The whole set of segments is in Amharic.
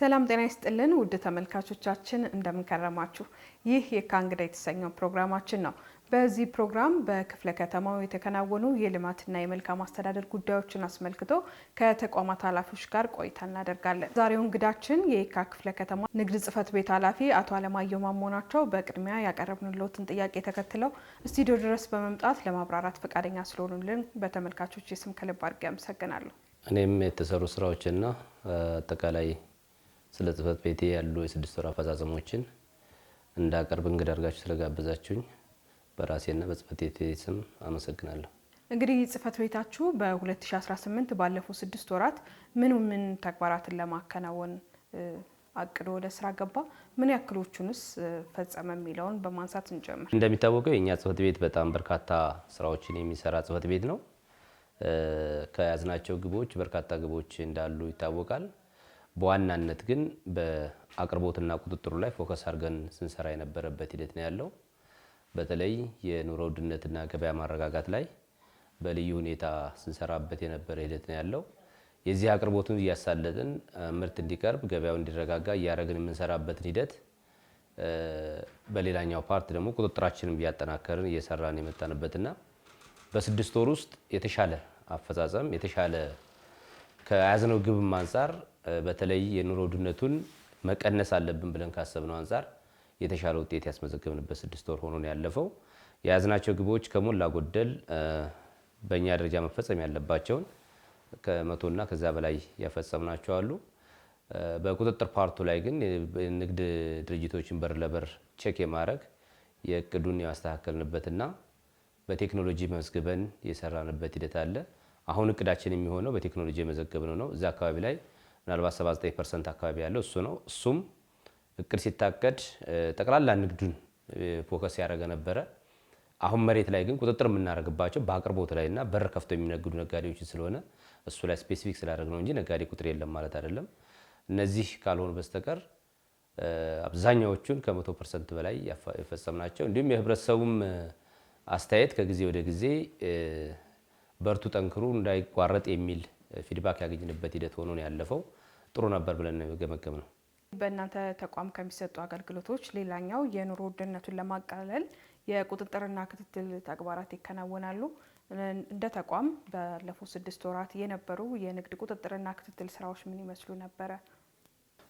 ሰላም ጤና ይስጥልን ውድ ተመልካቾቻችን እንደምን ከረማችሁ። ይህ የካ እንግዳ የተሰኘው ፕሮግራማችን ነው። በዚህ ፕሮግራም በክፍለ ከተማው የተከናወኑ የልማትና የመልካም አስተዳደር ጉዳዮችን አስመልክቶ ከተቋማት ኃላፊዎች ጋር ቆይታ እናደርጋለን። ዛሬው እንግዳችን የካ ክፍለ ከተማ ንግድ ጽሕፈት ቤት ኃላፊ አቶ አለማየሁ ማሞ ናቸው። በቅድሚያ ያቀረብንልዎትን ጥያቄ ተከትለው ስቱዲዮ ድረስ በመምጣት ለማብራራት ፈቃደኛ ስለሆኑልን በተመልካቾች ስም ከልብ አድርጌ አመሰግናለሁ። እኔም የተሰሩ ስራዎችና አጠቃላይ ስለ ጽሕፈት ቤቴ ያሉ የስድስት ወር አፈጻጸሞችን እንዳቀርብ እንግዳ አድርጋችሁ ስለጋበዛችሁኝ በራሴና በጽሕፈት ቤቴ ስም አመሰግናለሁ። እንግዲህ ጽሕፈት ቤታችሁ በ2018 ባለፉት 6 ወራት ምን ተግባራትን ለማከናወን አቅዶ ወደ ስራ ገባ? ምን ያክሎቹንስ ፈጸመ የሚለውን በማንሳት እንጀምር። እንደሚታወቀው የኛ ጽሕፈት ቤት በጣም በርካታ ስራዎችን የሚሰራ ጽሕፈት ቤት ነው። ከያዝናቸው ግቦች በርካታ ግቦች እንዳሉ ይታወቃል። በዋናነት ግን በአቅርቦትና ቁጥጥሩ ላይ ፎከስ አድርገን ስንሰራ የነበረበት ሂደት ነው ያለው። በተለይ የኑሮ ውድነትና ገበያ ማረጋጋት ላይ በልዩ ሁኔታ ስንሰራበት የነበረ ሂደት ነው ያለው። የዚህ አቅርቦቱን እያሳለጥን ምርት እንዲቀርብ ገበያው እንዲረጋጋ እያደረግን የምንሰራበትን ሂደት በሌላኛው ፓርት ደግሞ ቁጥጥራችንን እያጠናከርን እየሰራን የመጣንበትና በስድስት ወር ውስጥ የተሻለ አፈጻጸም የተሻለ ከያዝነው ግብም አንጻር በተለይ የኑሮ ውድነቱን መቀነስ አለብን ብለን ካሰብነው አንጻር የተሻለ ውጤት ያስመዘገብንበት 6 ወር ሆኖ ነው ያለፈው። የያዝናቸው ግቦች ከሞላ ጎደል በእኛ ደረጃ መፈጸም ያለባቸውን ከ100 ከዛ በላይ ያፈጸምናቸው አሉ። በቁጥጥር ፓርቱ ላይ ግን ንግድ ድርጅቶችን በር ለበር ቼክ የማድረግ የእቅዱን ያስተካከልንበትና በቴክኖሎጂ መዝግበን የሰራንበት ሂደት አለ። አሁን እቅዳችን የሚሆነው በቴክኖሎጂ የመዘገብነው ነው። እዛ አካባቢ ላይ ምናልባት 79% አካባቢ ያለው እሱ ነው። እሱም እቅድ ሲታቀድ ጠቅላላ ንግዱን ፎከስ ያደረገ ነበረ። አሁን መሬት ላይ ግን ቁጥጥር የምናደርግባቸው በአቅርቦት ላይና በር ከፍተው የሚነግዱ ነጋዴዎችን ስለሆነ እሱ ላይ ስፔሲፊክ ስላደረግ ነው እንጂ ነጋዴ ቁጥር የለም ማለት አይደለም። እነዚህ ካልሆኑ በስተቀር አብዛኛዎቹን ከ100% በላይ የፈጸምናቸው እንዲሁም የህብረተሰቡም አስተያየት ከጊዜ ወደ ጊዜ በርቱ ጠንክሩ እንዳይቋረጥ የሚል ፊድባክ ያገኝንበት ሂደት ሆኖ ነው ያለፈው። ጥሩ ነበር ብለን ነው የገመገምነው። በእናንተ ተቋም ከሚሰጡ አገልግሎቶች ሌላኛው የኑሮ ውድነቱን ለማቃለል የቁጥጥርና ክትትል ተግባራት ይከናወናሉ። እንደ ተቋም ባለፉት 6 ወራት የነበሩ የንግድ ቁጥጥርና ክትትል ስራዎች ምን ይመስሉ ነበረ?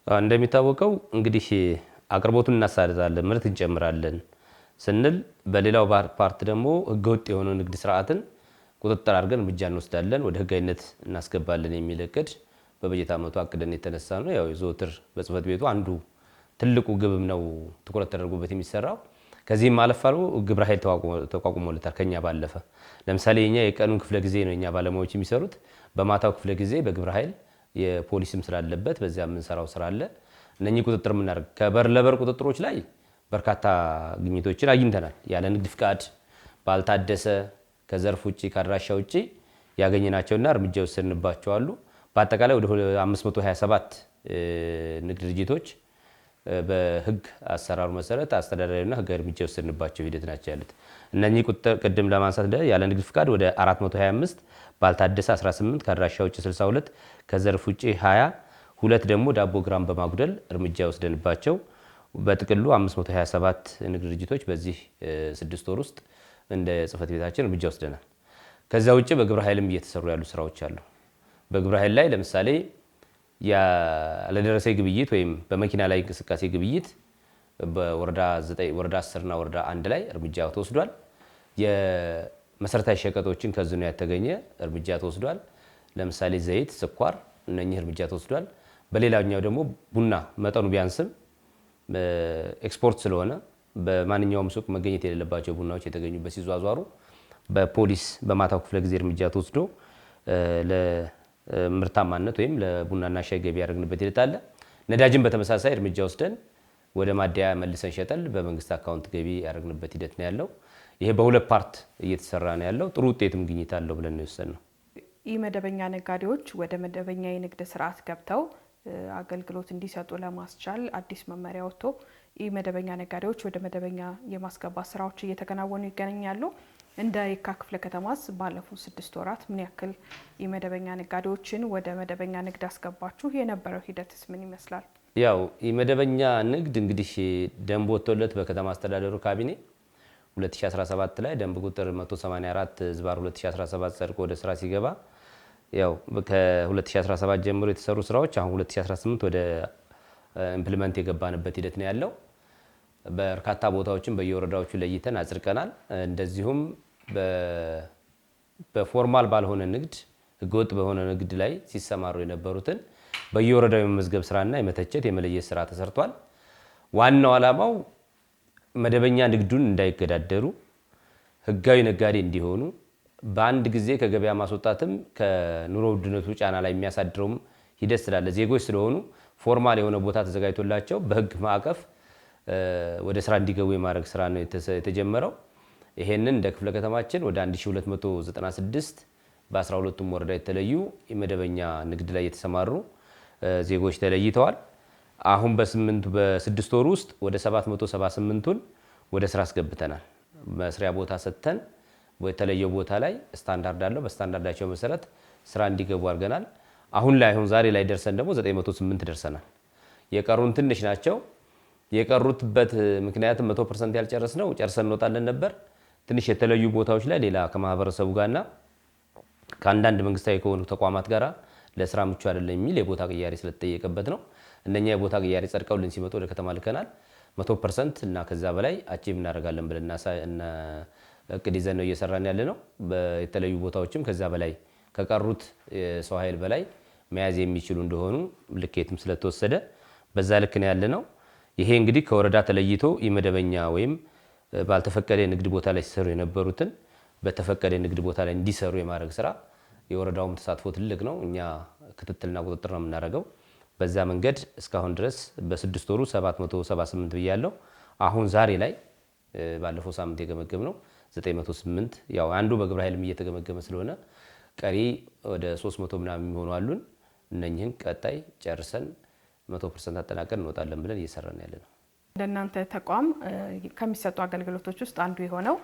እንደሚታወቀው እንግዲህ አቅርቦቱን እናሳድዳለን፣ ምርት እንጨምራለን ስንል በሌላው ፓርት ደግሞ ህገወጥ የሆነ ንግድ ስርዓትን ቁጥጥር አድርገን እርምጃ እንወስዳለን፣ ወደ ህጋዊነት እናስገባለን የሚል እቅድ በበጀት ዓመቱ አቅደን የተነሳ ነው። ያው የዘወትር በጽሕፈት ቤቱ አንዱ ትልቁ ግብም ነው ትኩረት ተደርጎበት የሚሰራው። ከዚህም አለፍ አልፎ ግብረ ኃይል ተቋቁሞለታል። ከኛ ባለፈ ለምሳሌ የኛ የቀኑን ክፍለ ጊዜ ነው የኛ ባለሙያዎች የሚሰሩት። በማታው ክፍለ ጊዜ በግብረ ኃይል የፖሊስም ስላለበት በዚያ የምንሰራው ስራ አለ። እነኚህ ቁጥጥር የምናደርግ ከበር ለበር ቁጥጥሮች ላይ በርካታ ግኝቶችን አግኝተናል። ያለ ንግድ ፍቃድ ባልታደሰ ከዘርፍ ውጪ ከአድራሻ ውጪ ያገኘናቸውና እርምጃ ወሰድንባቸው አሉ። በአጠቃላይ ወደ 527 ንግድ ድርጅቶች በህግ አሰራሩ መሰረት አስተዳደራዊና ህጋዊ እርምጃ ወሰድንባቸው ሂደት ናቸው ያሉት። እነኚህ ቁጥር ቅድም ለማንሳት ያለ ንግድ ፍቃድ ወደ 425 ባልታደሰ 18 ከአድራሻ ውጪ 62 ከዘርፍ ውጪ 20 ሁለት ደግሞ ዳቦ ግራም በማጉደል እርምጃ ወስደንባቸው በጥቅሉ 527 ንግድ ድርጅቶች በዚህ 6 ወር ውስጥ እንደ ጽሕፈት ቤታችን እርምጃ ወስደናል። ከዛ ውጪ በግብረ ኃይልም እየተሰሩ ያሉ ስራዎች አሉ። በግብረ ኃይል ላይ ለምሳሌ ያለደረሰ ግብይት ወይም በመኪና ላይ እንቅስቃሴ ግብይት በወረዳ 9 ወረዳ 10 እና ወረዳ 1 ላይ እርምጃ ተወስዷል። የመሰረታዊ ሸቀጦችን ከዝኖ ያተገኘ እርምጃ ተወስዷል። ለምሳሌ ዘይት፣ ስኳር እነኚህ እርምጃ ተወስዷል። በሌላኛው ደግሞ ቡና መጠኑ ቢያንስም ኤክስፖርት ስለሆነ በማንኛውም ሱቅ መገኘት የሌለባቸው ቡናዎች የተገኙበት ሲዟዟሩ በፖሊስ በማታው ክፍለ ጊዜ እርምጃ ተወስዶ ለምርታማነት ወይም ለቡናና ሻይ ገቢ ያደረግንበት ሂደት አለ። ነዳጅን በተመሳሳይ እርምጃ ወስደን ወደ ማደያ መልሰን ሸጠል በመንግስት አካውንት ገቢ ያደረግንበት ሂደት ነው ያለው። ይሄ በሁለት ፓርት እየተሰራ ነው ያለው። ጥሩ ውጤትም ግኝት አለው ብለን ነው የወሰድነው። ኢመደበኛ ነጋዴዎች ወደ መደበኛ የንግድ ስርዓት ገብተው አገልግሎት እንዲሰጡ ለማስቻል አዲስ መመሪያ ወጥቶ ኢመደበኛ ነጋዴዎች ወደ መደበኛ የማስገባት ስራዎች እየተከናወኑ ይገኛሉ። እንደ የካ ክፍለ ከተማስ ባለፉት 6 ወራት ምን ያክል የመደበኛ ነጋዴዎችን ወደ መደበኛ ንግድ አስገባችሁ? የነበረው ሂደትስ ምን ይመስላል? ያው የመደበኛ ንግድ እንግዲህ ደንብ ወጥቶለት በከተማ አስተዳደሩ ካቢኔ 2017 ላይ ደንብ ቁጥር 184 ዝባር 2017 ጸድቆ ወደ ስራ ሲገባ ያው ከ2017 ጀምሮ የተሰሩ ስራዎች አሁን 2018 ወደ ኢምፕሊመንት የገባንበት ሂደት ነው ያለው። በርካታ ቦታዎችን በየወረዳዎቹ ለይተን አጽድቀናል። እንደዚሁም በፎርማል ባልሆነ ንግድ ህገወጥ በሆነ ንግድ ላይ ሲሰማሩ የነበሩትን በየወረዳው የመመዝገብ ስራና የመተቸት የመለየት ስራ ተሰርቷል። ዋናው ዓላማው መደበኛ ንግዱን እንዳይገዳደሩ ህጋዊ ነጋዴ እንዲሆኑ በአንድ ጊዜ ከገበያ ማስወጣትም ከኑሮ ውድነቱ ጫና ላይ የሚያሳድረውም ሂደት ስላለ ዜጎች ስለሆኑ ፎርማል የሆነ ቦታ ተዘጋጅቶላቸው በህግ ማዕቀፍ ወደ ስራ እንዲገቡ የማድረግ ስራ ነው የተጀመረው። ይሄንን እንደ ክፍለ ከተማችን ወደ 1296 በ12ቱም ወረዳ የተለዩ የመደበኛ ንግድ ላይ የተሰማሩ ዜጎች ተለይተዋል። አሁን በ6 ወር ውስጥ ወደ 778ቱን ወደ ስራ አስገብተናል። መስሪያ ቦታ ሰጥተን በተለየው ቦታ ላይ ስታንዳርድ አለው። በስታንዳርዳቸው መሰረት ስራ እንዲገቡ አድርገናል። አሁን ዛሬ ላይ ደርሰን ደግሞ 908 ደርሰናል። የቀሩን ትንሽ ናቸው። የቀሩትበት ምክንያቱም 100% ያልጨረስነው ጨርሰን እንወጣለን ነበር። ትንሽ የተለዩ ቦታዎች ላይ ሌላ ከማህበረሰቡ ጋርና ከአንዳንድ መንግስታዊ ከሆኑ ተቋማት ጋር ለስራ ምቹ አይደለም የሚል የቦታ ቅያሬ ስለተጠየቀበት ነው። እነኛ የቦታ ቅያሬ ጸድቀውልን ሲመጡ ወደ ከተማ ልከናል። 100% እና ከዛ በላይ አቺቭ እናደርጋለን ብለን እቅድ ይዘን ነው እየሰራን ያለ ነው። በተለዩ ቦታዎችም ከዛ በላይ ከቀሩት የሰው ኃይል በላይ መያዝ የሚችሉ እንደሆኑ ልኬትም ስለተወሰደ በዛ ልክ ነው ያለ ነው። ይሄ እንግዲህ ከወረዳ ተለይቶ የመደበኛ ወይም ባልተፈቀደ የንግድ ቦታ ላይ ሲሰሩ የነበሩትን በተፈቀደ የንግድ ቦታ ላይ እንዲሰሩ የማድረግ ስራ የወረዳውም ተሳትፎ ትልቅ ነው። እኛ ክትትልና ቁጥጥር ነው የምናደርገው። በዛ መንገድ እስካሁን ድረስ በ6 ወሩ 778 ብያለሁ። አሁን ዛሬ ላይ ባለፈው ሳምንት የገመገም ነው 908። ያው አንዱ በግብረ ኃይልም እየተገመገመ ስለሆነ ቀሪ ወደ 300 ምናምን የሚሆኑ አሉን። እነኚህን ቀጣይ ጨርሰን 100% አጠናቀን እንወጣለን ብለን እየሰራን ያለ ነው። እንደናንተ ተቋም ከሚሰጡ አገልግሎቶች ውስጥ አንዱ የሆነው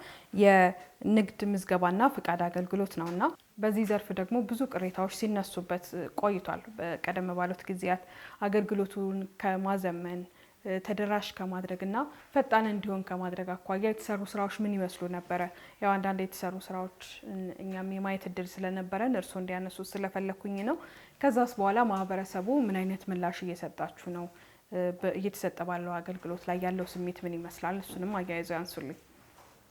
የንግድ ምዝገባና ፍቃድ አገልግሎት ነውና በዚህ ዘርፍ ደግሞ ብዙ ቅሬታዎች ሲነሱበት ቆይቷል። በቀደም ባሉት ጊዜያት አገልግሎቱን ከማዘመን ተደራሽ ከማድረግና ፈጣን እንዲሆን ከማድረግ አኳያ የተሰሩ ስራዎች ምን ይመስሉ ነበረ? ያው አንዳንድ የተሰሩ ስራዎች እኛም የማየት እድል ስለነበረን እርስዎ እንዲያነሱ ስለፈለኩኝ ነው። ከዛስ በኋላ ማህበረሰቡ ምን አይነት ምላሽ እየሰጣችሁ ነው? እየተሰጠ ባለው አገልግሎት ላይ ያለው ስሜት ምን ይመስላል? እሱንም አያይዘው ያንሱልኝ።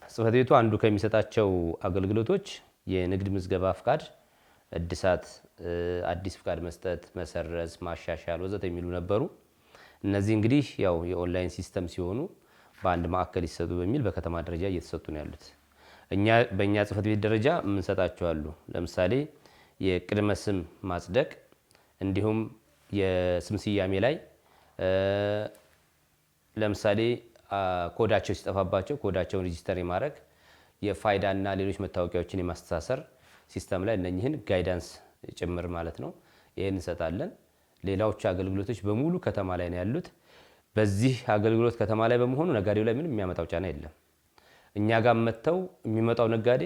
ጽሕፈት ቤቱ አንዱ ከሚሰጣቸው አገልግሎቶች የንግድ ምዝገባ ፍቃድ እድሳት፣ አዲስ ፍቃድ መስጠት፣ መሰረዝ፣ ማሻሻል ወዘተ የሚሉ ነበሩ። እነዚህ እንግዲህ ያው የኦንላይን ሲስተም ሲሆኑ በአንድ ማዕከል ይሰጡ በሚል በከተማ ደረጃ እየተሰጡ ነው ያሉት። በእኛ ጽሕፈት ቤት ደረጃ የምንሰጣቸው አሉ። ለምሳሌ የቅድመ ስም ማጽደቅ፣ እንዲሁም የስም ስያሜ ላይ ለምሳሌ ኮዳቸው ሲጠፋባቸው ኮዳቸውን ሬጂስተር የማድረግ የፋይዳ እና ሌሎች መታወቂያዎችን የማስተሳሰር ሲስተም ላይ እነኚህን ጋይዳንስ ጭምር ማለት ነው ይህን እንሰጣለን። ሌላዎቹ አገልግሎቶች በሙሉ ከተማ ላይ ነው ያሉት። በዚህ አገልግሎት ከተማ ላይ በመሆኑ ነጋዴው ላይ ምንም የሚያመጣው ጫና የለም። እኛ ጋር መጥተው የሚመጣው ነጋዴ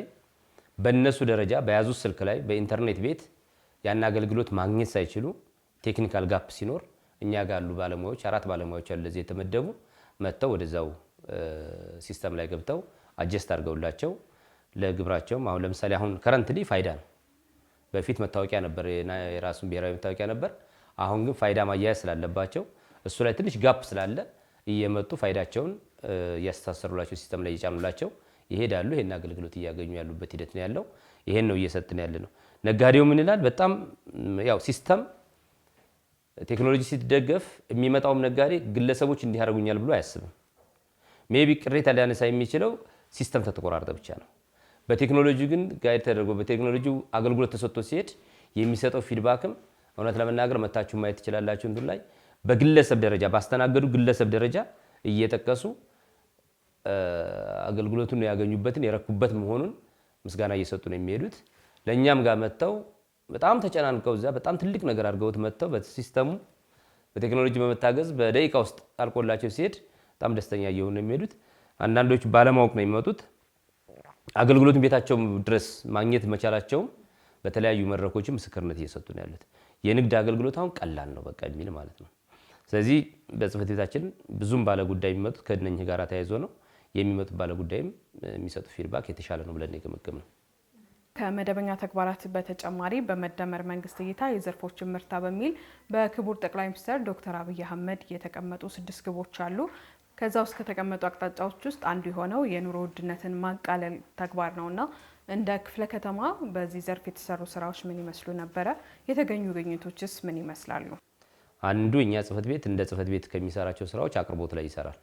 በእነሱ ደረጃ በያዙት ስልክ ላይ በኢንተርኔት ቤት ያን አገልግሎት ማግኘት ሳይችሉ ቴክኒካል ጋፕ ሲኖር እኛ ጋር ያሉ ባለሙያዎች 4 ባለሙያዎች አሉ ለዚህ የተመደቡ መጥተው ወደዛው ሲስተም ላይ ገብተው አጀስት አድርገውላቸው ለግብራቸውም አሁን ለምሳሌ አሁን ከረንትሊ ፋይዳ ነው። በፊት መታወቂያ ነበር፣ የራሱን ብሔራዊ መታወቂያ ነበር። አሁን ግን ፋይዳ ማያያዝ ስላለባቸው እሱ ላይ ትንሽ ጋፕ ስላለ እየመጡ ፋይዳቸውን እያስተሳሰሩላቸው ሲስተም ላይ እየጫኑላቸው ይሄዳሉ። ይሄን አገልግሎት እያገኙ ያሉበት ሂደት ነው ያለው። ይሄን ነው እየሰጥን ያለ ነው። ነጋዴው ምን ይላል? በጣም ያው ሲስተም ቴክኖሎጂ ሲደገፍ የሚመጣውም ነጋዴ ግለሰቦች እንዲህ ያደርጉኛል ብሎ አያስብም። ሜቢ ቅሬታ ሊያነሳ የሚችለው ሲስተም ተተቆራረጠ ብቻ ነው። በቴክኖሎጂ ግን ጋይድ ተደርጎ በቴክኖሎጂው አገልግሎት ተሰጥቶ ሲሄድ የሚሰጠው ፊድባክም እውነት ለመናገር መታችሁ ማየት ትችላላችሁ። እንትን ላይ በግለሰብ ደረጃ ባስተናገዱ ግለሰብ ደረጃ እየጠቀሱ አገልግሎቱን ያገኙበትን የረኩበት መሆኑን ምስጋና እየሰጡ ነው የሚሄዱት። ለእኛም ጋር መጥተው በጣም ተጨናንቀው እዛ በጣም ትልቅ ነገር አድርገውት መጥተው በሲስተሙ በቴክኖሎጂ በመታገዝ በደቂቃ ውስጥ አልቆላቸው ሲሄድ በጣም ደስተኛ እየሆኑ ነው የሚሄዱት። አንዳንዶቹ ባለማወቅ ነው የሚመጡት። አገልግሎቱን ቤታቸው ድረስ ማግኘት መቻላቸውም በተለያዩ መድረኮች ምስክርነት እየሰጡ ነው ያሉት። የንግድ አገልግሎት አሁን ቀላል ነው በቃ የሚል ማለት ነው። ስለዚህ በጽህፈት ቤታችን ብዙም ባለ ጉዳይ የሚመጡት ከእነኚህ ጋር ተያይዞ ነው። የሚመጡት ባለ ጉዳይም የሚሰጡት ፊድባክ የተሻለ ነው ብለን የገመገምነው። ከመደበኛ ተግባራት በተጨማሪ በመደመር መንግስት እይታ የዘርፎችን ምርታ በሚል በክቡር ጠቅላይ ሚኒስትር ዶክተር አብይ አህመድ የተቀመጡ 6 ግቦች አሉ። ከዛ ውስጥ ከተቀመጡ አቅጣጫዎች ውስጥ አንዱ የሆነው የኑሮ ውድነትን ማቃለል ተግባር ነውና እንደ ክፍለ ከተማ በዚህ ዘርፍ የተሰሩ ስራዎች ምን ይመስሉ ነበረ? የተገኙ ግኝቶችስ ምን ይመስላሉ? አንዱ እኛ ጽህፈት ቤት እንደ ጽህፈት ቤት ከሚሰራቸው ስራዎች አቅርቦት ላይ ይሰራል።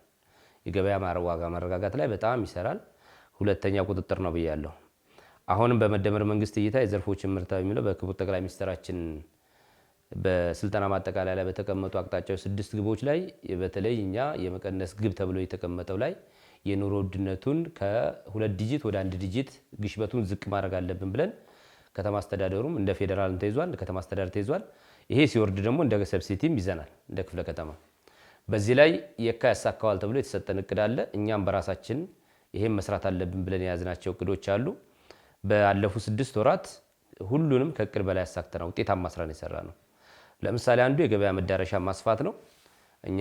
የገበያ ዋጋ ማረጋጋት ላይ በጣም ይሰራል። ሁለተኛ ቁጥጥር ነው ብያለሁ። አሁንም በመደመር መንግስት እይታ የዘርፎችን ምርታ የሚለው በክቡር ጠቅላይ ሚኒስትራችን በስልጠና ማጠቃለያ ላይ በተቀመጡ አቅጣጫዎች 6 ግቦች ላይ በተለይ እኛ የመቀነስ ግብ ተብሎ የተቀመጠው ላይ የኑሮ ውድነቱን ከ2 ዲጂት ወደ 1 ዲጂት ግሽበቱን ዝቅ ማድረግ አለብን ብለን ከተማ አስተዳደሩም እንደ ፌዴራልም ተይዟል፣ እንደ ከተማ አስተዳደር ተይዟል። ይሄ ሲወርድ ደግሞ እንደ ሰብሲቲም ይዘናል እንደ ክፍለ ከተማ። በዚህ ላይ የካ ያሳካዋል ተብሎ የተሰጠን እቅድ አለ። እኛም በራሳችን ይሄን መስራት አለብን ብለን የያዝናቸው እቅዶች አሉ። ባለፉት 6 ወራት ሁሉንም ከእቅድ በላይ ያሳክተናል። ውጤታማ ስራ ነው የሰራ ነው። ለምሳሌ አንዱ የገበያ መዳረሻ ማስፋት ነው። እኛ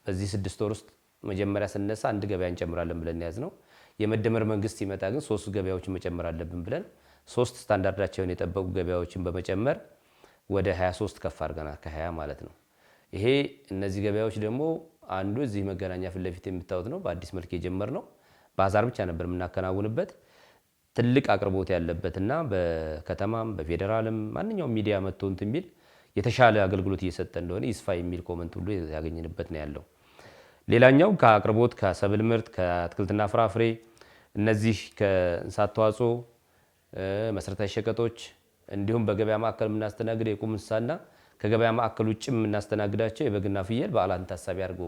በዚህ 6 ወር ውስጥ መጀመሪያ ስነሳ 1 ገበያ እንጨምራለን ብለን ያዝ ነው። የመደመር መንግስት ሲመጣ ግን 3 ገበያዎችን መጨመር አለብን ብለን 3 ስታንዳርዳቸውን የጠበቁ ገበያዎችን በመጨመር ወደ 23 ከፍ አድርገናል፣ ከ20 ማለት ነው። ይሄ እነዚህ ገበያዎች ደግሞ አንዱ እዚህ መገናኛ ፊት ለፊት የምታዩት ነው። በአዲስ መልክ የጀመርነው ባዛር ብቻ ነበር የምናከናውንበት። ትልቅ አቅርቦት ያለበትና በከተማም በፌዴራልም ማንኛውም ሚዲያ መጥቶ እንትን የሚል የተሻለ አገልግሎት እየሰጠ እንደሆነ ይስፋ የሚል ኮመንት ሁሉ ያገኘንበት ነው ያለው። ሌላኛው ከአቅርቦት ከሰብል ምርት ከአትክልትና ፍራፍሬ እነዚህ ከእንስሳት ተዋጽኦ መሰረታዊ ሸቀጦች እንዲሁም በገበያ ማዕከል የምናስተናግድ የቁም እንስሳና ከገበያ ማዕከል ውጭ የምናስተናግዳቸው የበግና ፍየል በዓላትን ታሳቢ አድርጎ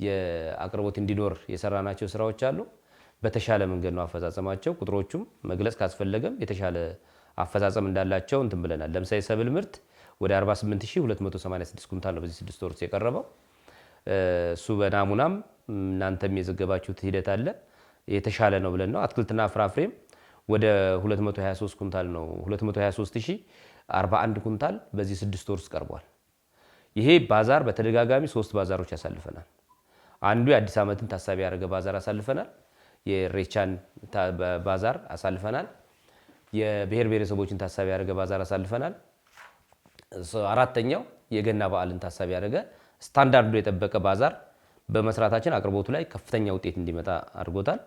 የአቅርቦት እንዲኖር የሰራናቸው ስራዎች አሉ። በተሻለ መንገድ ነው አፈጻጸማቸው። ቁጥሮቹም መግለጽ ካስፈለገም የተሻለ አፈጻጸም እንዳላቸው እንትን ብለናል። ለምሳሌ ሰብል ምርት ወደ 48286 ኩንታል ነው በዚህ 6 ወር የቀረበው። እሱ በናሙናም እናንተም የዘገባችሁት ሂደት አለ የተሻለ ነው ብለን ነው። አትክልትና ፍራፍሬም ወደ 223 ኩንታል ነው 223041 ኩንታል በዚህ 6 ወር ውስጥ ቀርቧል። ይሄ ባዛር በተደጋጋሚ 3 ባዛሮች ያሳልፈናል። አንዱ የአዲስ ዓመትን ታሳቢ ያደረገ ባዛር አሳልፈናል። የሬቻን ባዛር አሳልፈናል። የብሔር ብሔረሰቦችን ታሳቢ ያደረገ ባዛር አሳልፈናል። አራተኛው የገና በዓልን ታሳቢ ያደረገ ስታንዳርዱ የጠበቀ ባዛር በመስራታችን አቅርቦቱ ላይ ከፍተኛ ውጤት እንዲመጣ አድርጎታል።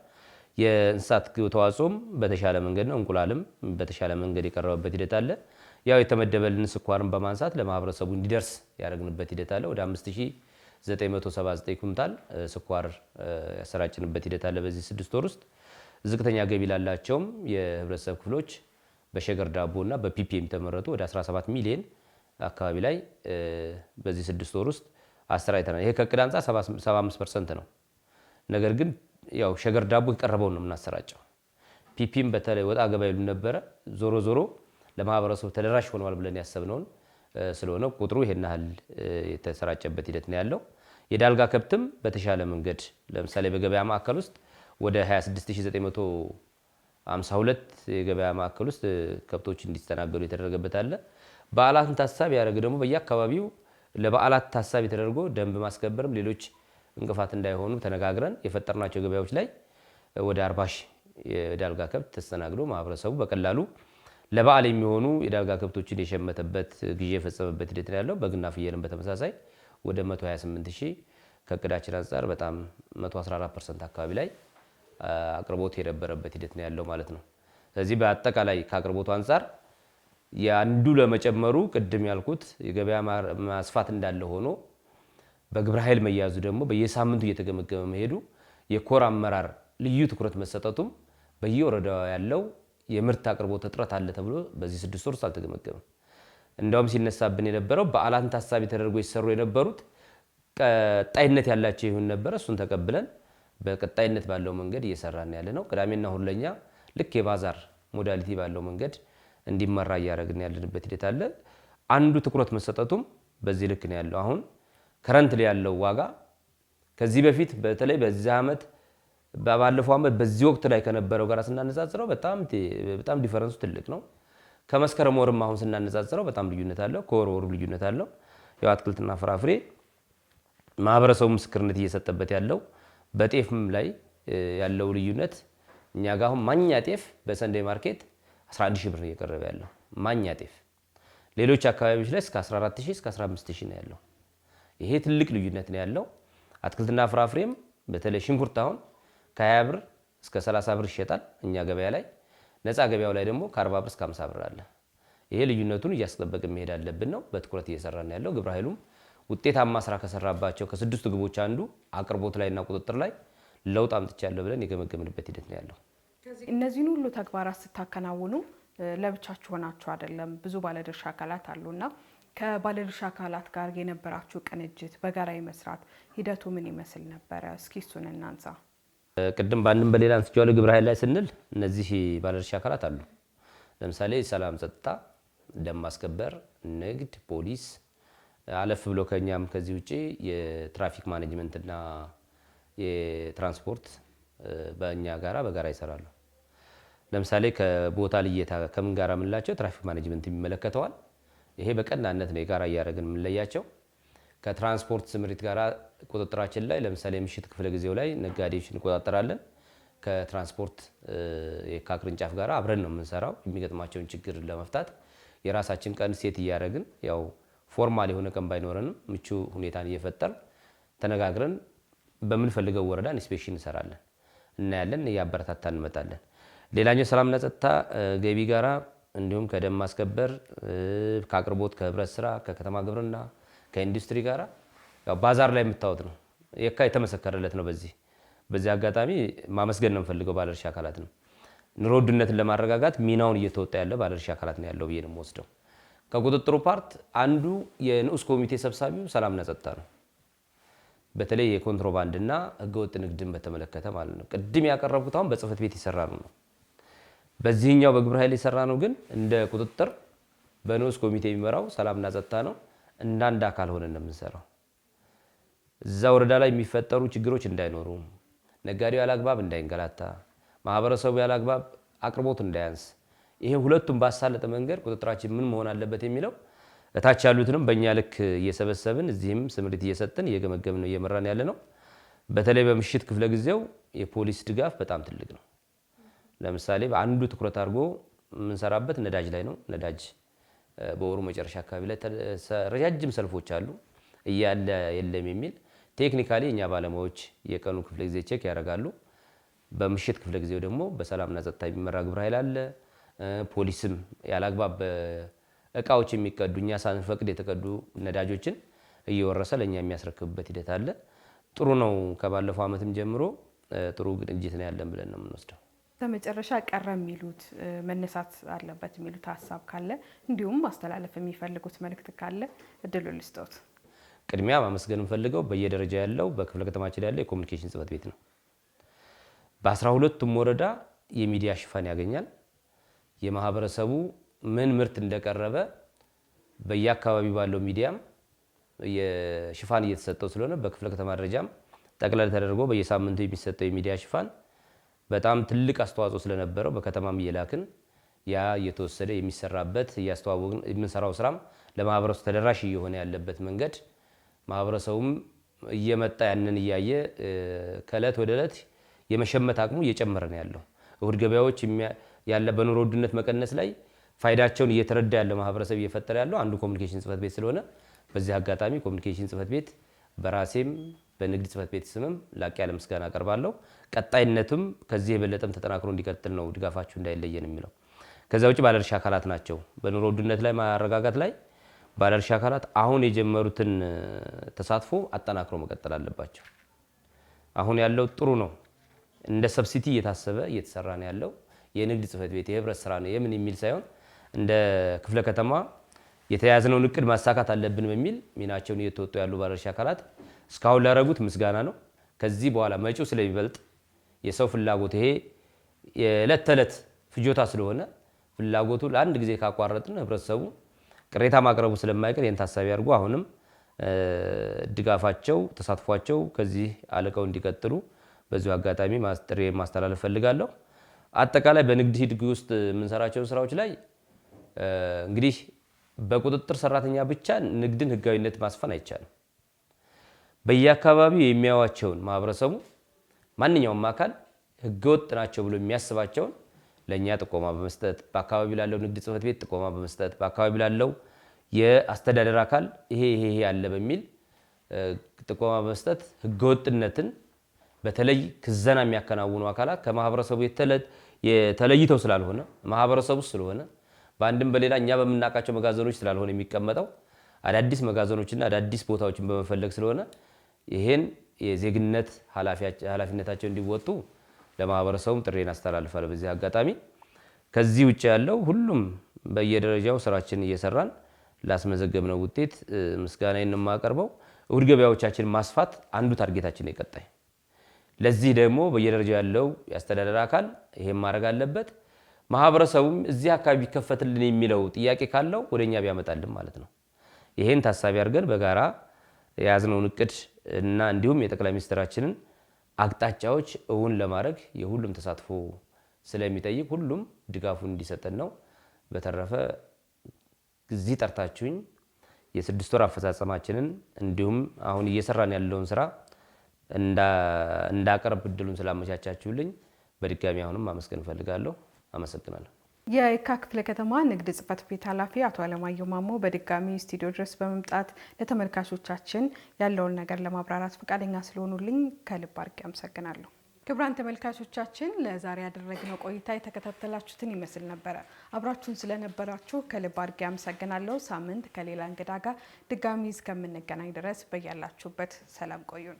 የእንስሳት ተዋጽኦም በተሻለ መንገድ ነው። እንቁላልም በተሻለ መንገድ የቀረበበት ሂደት አለ። ያው የተመደበልን ስኳርን በማንሳት ለማህበረሰቡ እንዲደርስ ያደረግንበት ሂደት አለ። ወደ 5979 ኩንታል ስኳር ያሰራጭንበት ሂደት አለ በዚህ 6 ወር ውስጥ። ዝቅተኛ ገቢ ላላቸውም የህብረተሰብ ክፍሎች በሸገር ዳቦ እና በፒፒኤም የተመረቱ ወደ 17 ሚሊዮን አካባቢ ላይ በዚህ 6 ወር ውስጥ አሰራጭተናል። ይሄ ከእቅድ አንጻር 75% ነው። ነገር ግን ያው ሸገር ዳቦ የቀረበውን ነው የምናሰራጨው። ፒፒም በተለይ ወጣ ገባ ይሉ ነበረ። ዞሮ ዞሮ ለማህበረሰቡ ተደራሽ ሆኗል ብለን ያሰብነውን ስለሆነ ቁጥሩ ይሄን ያህል የተሰራጨበት ሂደት ነው ያለው። የዳልጋ ከብትም በተሻለ መንገድ ለምሳሌ በገበያ ማዕከል ውስጥ ወደ 26952 የገበያ ማዕከል ውስጥ ከብቶች እንዲስተናገዱ የተደረገበት አለ። በዓላትን ታሳቢ ያደረገ ደግሞ በየአካባቢው ለበዓላት ታሳቢ ተደርጎ ደንብ ማስከበርም ሌሎች እንቅፋት እንዳይሆኑ ተነጋግረን የፈጠርናቸው ገበያዎች ላይ ወደ 40 ሺህ የዳልጋ ከብት ተስተናግዶ ማህበረሰቡ በቀላሉ ለበዓል የሚሆኑ የዳልጋ ከብቶችን የሸመተበት ግዢ የፈጸመበት ሂደት ነው ያለው። በግና ፍየልም በተመሳሳይ ወደ 128 ሺህ ከእቅዳችን አንጻር በጣም 114% አካባቢ ላይ አቅርቦት የነበረበት ሂደት ነው ያለው ማለት ነው። ስለዚህ በአጠቃላይ ከአቅርቦቱ አንጻር የአንዱ ለመጨመሩ ቅድም ያልኩት የገበያ ማስፋት እንዳለ ሆኖ በግብረ ኃይል መያዙ ደግሞ በየሳምንቱ እየተገመገመ መሄዱ የኮር አመራር ልዩ ትኩረት መሰጠቱም በየወረዳው ያለው የምርት አቅርቦት እጥረት አለ ተብሎ በዚህ 6 ወር ውስጥ አልተገመገመም። እንደውም ሲነሳብን የነበረው በዓላትን ታሳቢ ተደርጎ ይሰሩ የነበሩት ቀጣይነት ያላቸው ይሁን ነበረ። እሱን ተቀብለን በቀጣይነት ባለው መንገድ እየሰራን ያለ ነው። ቅዳሜና እሁድ ለኛ ልክ የባዛር ሞዳሊቲ ባለው መንገድ እንዲመራ እያደረግን ያለንበት ሂደት አለ። አንዱ ትኩረት መሰጠቱም በዚህ ልክ ነው ያለው። አሁን ከረንት ላይ ያለው ዋጋ ከዚህ በፊት በተለይ በዚህ ዓመት ባለፈው ዓመት በዚህ ወቅት ላይ ከነበረው ጋር ስናነጻጽረው በጣም ዲፈረንሱ ትልቅ ነው። ከመስከረም ወርም አሁን ስናነጻጽረው በጣም ልዩነት አለው። ከወር ወሩ ልዩነት አለው። ያው አትክልትና ፍራፍሬ ማህበረሰቡ ምስክርነት እየሰጠበት ያለው በጤፍም ላይ ያለው ልዩነት እኛ ጋር አሁን ማኛ ጤፍ በሰንደይ ማርኬት 11000 ብር እየቀረበ ያለው ማኛ ጤፍ፣ ሌሎች አካባቢዎች ላይ እስከ 14000 እስከ 15000 ነው ያለው። ይሄ ትልቅ ልዩነት ነው ያለው። አትክልትና ፍራፍሬም በተለይ ሽንኩርት አሁን ከ20 ብር እስከ 30 ብር ይሸጣል እኛ ገበያ ላይ። ነፃ ገበያው ላይ ደግሞ ከ40 ብር እስከ 50 ብር አለ። ይሄ ልዩነቱን እያስጠበቅን መሄድ አለብን ነው በትኩረት እየሰራን ያለው። ግብረ ኃይሉም ውጤታማ ስራ ከሰራባቸው ከ6 ግቦች አንዱ አቅርቦት ላይና ቁጥጥር ላይ ለውጥ አምጥቻለሁ ብለን የገመገምንበት ሂደት ነው ያለው። እነዚህን ሁሉ ተግባራት ስታከናውኑ ለብቻችሁ ሆናችሁ አይደለም፣ ብዙ ባለድርሻ አካላት አሉና ከባለድርሻ አካላት ጋር የነበራችሁ ቅንጅት፣ በጋራ የመስራት ሂደቱ ምን ይመስል ነበረ? እስኪ እሱን እናንሳ። ቅድም ባንድም በሌላ አንስቼዋለሁ። ግብረ ኃይል ላይ ስንል እነዚህ ባለድርሻ አካላት አሉ። ለምሳሌ ሰላም፣ ጸጥታ፣ ደንብ ማስከበር፣ ንግድ፣ ፖሊስ፣ አለፍ ብሎ ከኛም ከዚህ ውጪ የትራፊክ ማኔጅመንትና የትራንስፖርት በእኛ ጋራ በጋራ ይሰራሉ። ለምሳሌ ከቦታ ልየታ ከምን ጋራ የምንላቸው ትራፊክ ማኔጅመንት የሚመለከተዋል። ይሄ በቀናነት ነው የጋራ እያደረግን የምንለያቸው። ከትራንስፖርት ስምሪት ጋራ ቁጥጥራችን ላይ ለምሳሌ ምሽት ክፍለ ጊዜው ላይ ነጋዴዎች እንቆጣጠራለን። ከትራንስፖርት የካ ቅርንጫፍ ጋራ አብረን ነው የምንሰራው። የሚገጥማቸውን ችግር ለመፍታት የራሳችን ቀን ሴት እያደረግን ያው ፎርማል የሆነ ቀን ባይኖረንም ምቹ ሁኔታን እየፈጠር ተነጋግረን በምንፈልገው ወረዳ ኢንስፔክሽን እንሰራለን፣ እናያለን፣ እያበረታታ እንመጣለን። ሌላኛው ሰላምና ጸጥታ ገቢ ጋራ እንዲሁም ከደንብ ማስከበር ከአቅርቦት ከህብረት ስራ ከከተማ ግብርና ከኢንዱስትሪ ጋራ ያው ባዛር ላይ የምታወጥ ነው። የካ የተመሰከረለት ነው። በዚህ አጋጣሚ ማመስገን ነው የምፈልገው ባለድርሻ አካላት ነው። ኑሮ ውድነትን ለማረጋጋት ሚናውን እየተወጣ ያለ ባለድርሻ አካላት ነው ያለው ብዬ ነው የምወስደው። ከቁጥጥሩ ፓርት አንዱ የንዑስ ኮሚቴ ሰብሳቢው ሰላምና ጸጥታ ነው። በተለይ የኮንትሮባንድና ህገወጥ ንግድን በተመለከተ ማለት ነው። ቅድም ያቀረብኩት አሁን በጽህፈት ቤት የሰራ ነው። በዚህኛው በግብረ ኃይል የሰራ ነው ግን እንደ ቁጥጥር በንዑስ ኮሚቴ የሚመራው ሰላምና ጸጥታ ነው። እንዳንድ አካል ሆነን ነው የምንሰራው። እዛ ወረዳ ላይ የሚፈጠሩ ችግሮች እንዳይኖሩ፣ ነጋዴው ያላግባብ እንዳይንገላታ፣ ማህበረሰቡ ያላግባብ አቅርቦት እንዳያንስ፣ ይሄ ሁለቱም ባሳለጠ መንገድ ቁጥጥራችን ምን መሆን አለበት የሚለው እታች ያሉትንም በእኛ ልክ እየሰበሰብን እዚህም ስምሪት እየሰጠን እየገመገምን ነው እየመራን ያለ ነው። በተለይ በምሽት ክፍለ ጊዜው የፖሊስ ድጋፍ በጣም ትልቅ ነው። ለምሳሌ በአንዱ ትኩረት አድርጎ የምንሰራበት ነዳጅ ላይ ነው። ነዳጅ በወሩ መጨረሻ አካባቢ ላይ ረጃጅም ሰልፎች አሉ እያለ የለም የሚል ቴክኒካሊ እኛ ባለሙያዎች የቀኑ ክፍለ ጊዜ ቼክ ያደርጋሉ። በምሽት ክፍለ ጊዜው ደግሞ በሰላምና ጸጥታ የሚመራ ግብረ ኃይል አለ። ፖሊስም ያላግባብ እቃዎች የሚቀዱ እኛ ሳንፈቅድ የተቀዱ ነዳጆችን እየወረሰ ለእኛ የሚያስረክብበት ሂደት አለ። ጥሩ ነው። ከባለፈው ዓመትም ጀምሮ ጥሩ ግንኙነት ነው ያለን ብለን ነው የምንወስደው። በመጨረሻ ቀረ የሚሉት መነሳት አለበት የሚሉት ሀሳብ ካለ እንዲሁም ማስተላለፍ የሚፈልጉት መልእክት ካለ እድሉ ልስጦት። ቅድሚያ ማመስገን የምፈልገው በየደረጃ ያለው በክፍለ ከተማችን ያለው የኮሚኒኬሽን ጽህፈት ቤት ነው። በ12ቱም ወረዳ የሚዲያ ሽፋን ያገኛል። የማህበረሰቡ ምን ምርት እንደቀረበ በየአካባቢው ባለው ሚዲያም የሽፋን እየተሰጠው ስለሆነ በክፍለ ከተማ ደረጃም ጠቅላላ ተደርጎ በየሳምንቱ የሚሰጠው የሚዲያ ሽፋን በጣም ትልቅ አስተዋጽኦ ስለነበረው በከተማም እየላክን ያ እየተወሰደ የሚሰራበት እያስተዋወቅን የምንሰራው ስራም ለማህበረሰቡ ተደራሽ እየሆነ ያለበት መንገድ ማህበረሰቡም እየመጣ ያንን እያየ ከእለት ወደ እለት የመሸመት አቅሙ እየጨመረ ነው ያለው። እሁድ ገበያዎች ያለ በኑሮ ውድነት መቀነስ ላይ ፋይዳቸውን እየተረዳ ያለ ማህበረሰብ እየፈጠረ ያለው አንዱ ኮሚኒኬሽን ጽህፈት ቤት ስለሆነ በዚህ አጋጣሚ ኮሚኒኬሽን ጽህፈት ቤት በራሴም በንግድ ጽህፈት ቤት ስምም ላቅ ያለ ምስጋና አቀርባለሁ። ቀጣይነቱም ከዚህ የበለጠም ተጠናክሮ እንዲቀጥል ነው ድጋፋችሁ እንዳይለየን የሚለው። ከዛ ውጭ ባለድርሻ አካላት ናቸው። በኑሮ ውድነት ላይ ማረጋጋት ላይ ባለድርሻ አካላት አሁን የጀመሩትን ተሳትፎ አጠናክሮ መቀጠል አለባቸው። አሁን ያለው ጥሩ ነው። እንደ ሰብሲቲ እየታሰበ እየተሰራ ነው ያለው። የንግድ ጽህፈት ቤት የህብረት ስራ ነው የምን የሚል ሳይሆን እንደ ክፍለ ከተማ የተያዘነውን እቅድ ማሳካት አለብን በሚል ሚናቸውን እየተወጡ ያሉ ባለድርሻ አካላት እስካሁን ላደረጉት ምስጋና ነው። ከዚህ በኋላ መጪው ስለሚበልጥ የሰው ፍላጎት ይሄ የዕለት ተዕለት ፍጆታ ስለሆነ ፍላጎቱ ለአንድ ጊዜ ካቋረጥን ህብረተሰቡ ቅሬታ ማቅረቡ ስለማይቀር ይህን ታሳቢ አድርጎ አሁንም ድጋፋቸው ተሳትፏቸው ከዚህ አለቀው እንዲቀጥሉ በዚሁ አጋጣሚ ጥሪ ማስተላለፍ ፈልጋለሁ። አጠቃላይ በንግድ ሂድ ውስጥ የምንሰራቸውን ስራዎች ላይ እንግዲህ በቁጥጥር ሰራተኛ ብቻ ንግድን ህጋዊነት ማስፈን አይቻልም። በየአካባቢው የሚያዋቸውን ማህበረሰቡ ማንኛውም አካል ህገወጥ ናቸው ብሎ የሚያስባቸውን ለኛ ጥቆማ በመስጠት በአካባቢው ላለው ንግድ ጽሕፈት ቤት ጥቆማ በመስጠት በአካባቢው ላለው የአስተዳደር አካል ይሄ ያለ በሚል ጥቆማ በመስጠት ህገወጥነትን በተለይ ክዘና የሚያከናውኑ አካላት ከማህበረሰቡ የተለይተው ስላልሆነ ማህበረሰቡ ስለሆነ በአንድም በሌላ እኛ በመናቃቸው መጋዘኖች ስላልሆነ የሚቀመጠው አዳዲስ መጋዘኖችና አዳዲስ ቦታዎችን በመፈለግ ስለሆነ ይሄን የዜግነት ኃላፊነታቸው እንዲወጡ ለማህበረሰቡም ጥሬን አስተላልፋለሁ። በዚህ አጋጣሚ ከዚህ ውጭ ያለው ሁሉም በየደረጃው ስራችን እየሰራን ላስመዘገብነው ውጤት ምስጋናዬን የማቀርበው እሁድ ገበያዎቻችን ማስፋት አንዱ ታርጌታችን ይቀጣይ። ለዚህ ደግሞ በየደረጃው ያለው ያስተዳደር አካል ይሄን ማድረግ አለበት። ማህበረሰቡም እዚህ አካባቢ ይከፈትልን የሚለው ጥያቄ ካለው ወደኛ ቢያመጣልን ማለት ነው። ይሄን ታሳቢ አድርገን በጋራ የያዝነውን እቅድ እና እንዲሁም የጠቅላይ ሚኒስትራችንን አቅጣጫዎች እውን ለማድረግ የሁሉም ተሳትፎ ስለሚጠይቅ ሁሉም ድጋፉን እንዲሰጠን ነው። በተረፈ እዚህ ጠርታችሁኝ የ6 ወር አፈጻጸማችንን እንዲሁም አሁን እየሰራን ያለውን ስራ እንዳቀርብ እድሉን ስላመቻቻችሁልኝ በድጋሚ አሁንም ማመስገን እፈልጋለሁ። አመሰግናለሁ። የየካ ክፍለ ከተማ ንግድ ጽሕፈት ቤት ኃላፊ አቶ አለማየሁ ማሞ በድጋሚ ስቱዲዮ ድረስ በመምጣት ለተመልካቾቻችን ያለውን ነገር ለማብራራት ፈቃደኛ ስለሆኑልኝ ከልብ አድርጌ አመሰግናለሁ። ክቡራን ተመልካቾቻችን ለዛሬ ያደረግነው ቆይታ የተከታተላችሁትን ይመስል ነበረ። አብራችሁን ስለነበራችሁ ከልብ አድርጌ አመሰግናለሁ። ሳምንት ከሌላ እንግዳ ጋር ድጋሚ እስከምንገናኝ ድረስ በያላችሁበት ሰላም ቆዩን።